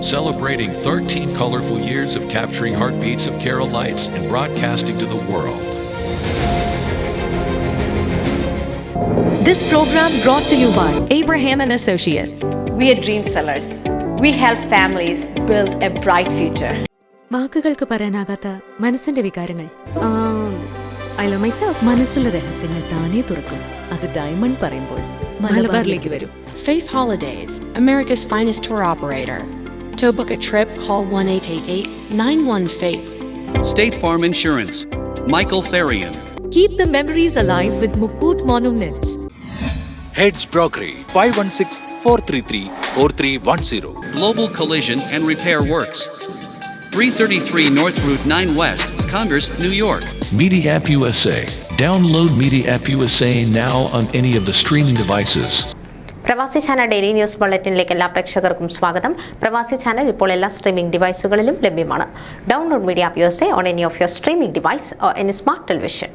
celebrating 13 colorful years of capturing heartbeats of Kerala lights and broadcasting to the world. This program brought to you by Abraham and Associates. We are dream sellers. We help families build a bright future. വാക്കുകൾക്ക് പറയാനാകാത്ത മനസ്സിന്റെ വികാരങ്ങൾ. I love myself. മനസ്സിലെ രഹസ്യങ്ങൾ താനേ തുറക്കും. അത് diamond പറയുമ്പോൾ മലബാറിലേക്ക് വരും. Faith Holidays, America's finest tour operator. To book a trip, call 1-888-91-FAITH. State Farm Insurance, Michael Therian. Keep the memories alive with Mukut Monuments. Heads Brokery 516-433-4310. Global Collision and Repair Works, 333 North Route 9 West, Congress, New York. Media App USA. Download Media App USA now on any of the streaming devices. പ്രവാസി channel daily news ബുള്ളറ്റിനിലേക്ക് എല്ലാ പ്രേക്ഷകർക്കും സ്വാഗതം. പ്രവാസി channel ഇപ്പോൾ എല്ലാ streaming ഡിവൈസുകളിലും ലഭ്യമാണ്. Download media app USA on any of your streaming device or any smart television.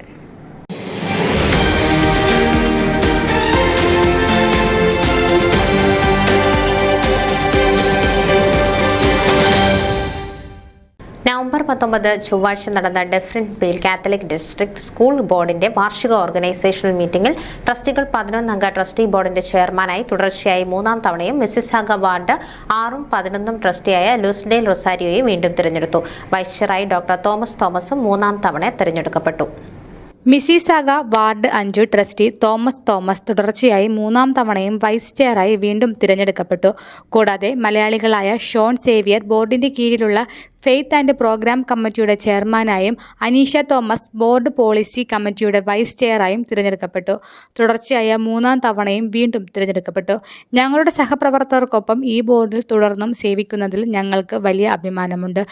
November 19 ചൊവ്വാഴ്ച നടന്ന ഡെഫ്രിൻപേൽ കാത്തലിക് ഡിസ്ട്രിക്ട് സ്കൂൾ ബോർഡിന്റെ വാർഷിക ഓർഗനൈസേഷണൽ മീറ്റിംഗിൽ ട്രസ്റ്റികൾ 11-അംഗ ട്രസ്റ്റി ബോർഡിന്റെ ചെയർമാനായി തുടർച്ചയായി മൂന്നാം തവണയും മിസിസാഗ വാർഡ് 6ഉം 11ഉം ട്രസ്റ്റിയായ ലൂസ്ഡേൽ റൊസാരിയോയെ വീണ്ടും തിരഞ്ഞെടുത്തു. വൈസ് ചെയറായി ഡോക്ടർ തോമസും മൂന്നാം തവണ തിരഞ്ഞെടുക്കപ്പെട്ടു. മിസിസാഗ വാർഡ് 5 ട്രസ്റ്റി തോമസ് തുടർച്ചയായി മൂന്നാം തവണയും വൈസ് ചെയറായി വീണ്ടും തിരഞ്ഞെടുക്കപ്പെട്ടു. കൂടാതെ മലയാളികളായ ഷോൺ സേവിയർ ബോർഡിന്റെ കീഴിലുള്ള ഫെയ്ത്ത് ആൻഡ് പ്രോഗ്രാം കമ്മിറ്റിയുടെ ചെയർമാനായും അനീഷ തോമസ് ബോർഡ് പോളിസി കമ്മിറ്റിയുടെ വൈസ് ചെയറായും തിരഞ്ഞെടുക്കപ്പെട്ടു. തുടർച്ചയായ മൂന്നാം തവണയും വീണ്ടും തിരഞ്ഞെടുക്കപ്പെട്ടു. ഞങ്ങളുടെ സഹപ്രവർത്തകർക്കൊപ്പം ഈ ബോർഡിൽ തുടർന്നും സേവിക്കുന്നതിൽ ഞങ്ങൾക്ക് വലിയ അഭിമാനമുണ്ട്.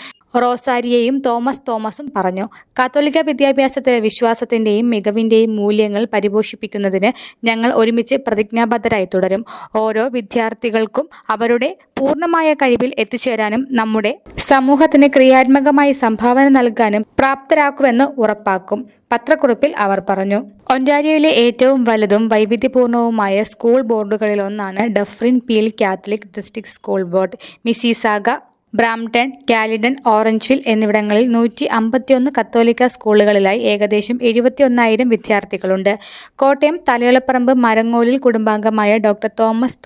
റോസാരിയയും തോമസും പറഞ്ഞു. കാത്തോലിക്ക വിദ്യാഭ്യാസത്തിലെ വിശ്വാസത്തിന്റെയും മികവിന്റെയും മൂല്യങ്ങൾ പരിപോഷിപ്പിക്കുന്നതിന് ഞങ്ങൾ ഒരുമിച്ച് പ്രതിജ്ഞാബദ്ധരായി തുടരും. ഓരോ വിദ്യാർത്ഥികൾക്കും അവരുടെ പൂർണ്ണമായ കഴിവിൽ എത്തിച്ചേരാനും നമ്മുടെ സമൂഹത്തിന് ക്രിയാത്മകമായി സംഭാവന നൽകാനും പ്രാപ്തരാക്കുമെന്ന് ഉറപ്പാക്കും. പത്രക്കുറിപ്പിൽ അവർ പറഞ്ഞു. ഒന്റാരിയോയിലെ ഏറ്റവും വലുതും വൈവിധ്യപൂർണവുമായ സ്കൂൾ ബോർഡുകളിലൊന്നാണ് Dufferin Peel Catholic district school board. Mississauga, Brampton, Caledon, Orange എന്നിവിടങ്ങളിൽ 151 കത്തോലിക്ക സ്കൂളുകളിലായി ഏകദേശം 71,000 വിദ്യാർത്ഥികളുണ്ട്. കോട്ടയം തലയോലപ്പറമ്പ് മരങ്ങോലിൽ കുടുംബാംഗമായ ഡോക്ടർ തോമസ്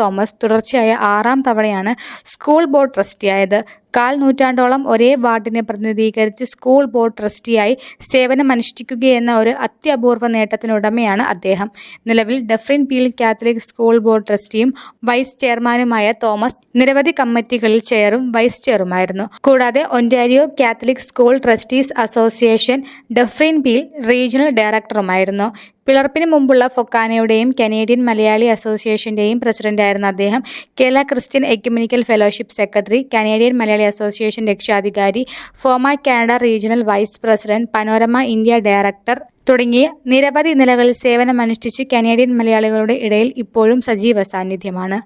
തുടർച്ചയായ 6ാം തവണയാണ് സ്കൂൾ ബോർഡ് ട്രസ്റ്റിയായത്. 1/4 നൂറ്റാണ്ടോളം ഒരേ വാർഡിനെ പ്രതിനിധീകരിച്ച് സ്കൂൾ ബോർഡ് ട്രസ്റ്റിയായി സേവനമനുഷ്ഠിക്കുകയെന്ന ഒരു അത്യപൂർവ നേട്ടത്തിനുടമയാണ് അദ്ദേഹം. നിലവിൽ ഡഫ്രിൻപീൽ കാത്തലിക് സ്കൂൾ ബോർഡ് ട്രസ്റ്റിയും വൈസ് ചെയർമാനുമായ തോമസ് നിരവധി കമ്മിറ്റികളിൽ ചെയറും വൈസ് ചെയറുമായിരുന്നു. കൂടാതെ Ontario Catholic school trustees association Dufferin Peel regional ഡയറക്ടറുമായിരുന്നു. പിളർപ്പിന് മുമ്പുള്ള ഫൊക്കാനയുടെയും കനേഡിയൻ മലയാളി അസോസിയേഷന്റെയും പ്രസിഡന്റായിരുന്ന അദ്ദേഹം Kerala Christian ecumenical fellowship secretary, Canadian Malayali association രക്ഷാധികാരി, FOMAA Canada regional vice president, Panorama India director തുടങ്ങിയ നിരവധി നിലകളിൽ സേവനമനുഷ്ഠിച്ച് കനേഡിയൻ മലയാളികളുടെ ഇടയിൽ ഇപ്പോഴും സജീവ സാന്നിധ്യമാണ്.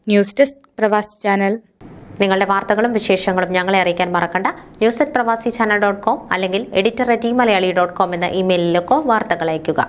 ന്യൂസ് ഡെസ്ക് പ്രവാസി ചാനൽ. നിങ്ങളുടെ വാർത്തകളും വിശേഷങ്ങളും ഞങ്ങളെ അറിയിക്കാൻ മറക്കണ്ട. news@pravasichannel.com അല്ലെങ്കിൽ editor@eMalayali.com എന്ന ഇമെയിലിലേക്കോ വാർത്തകൾ അയയ്ക്കുക.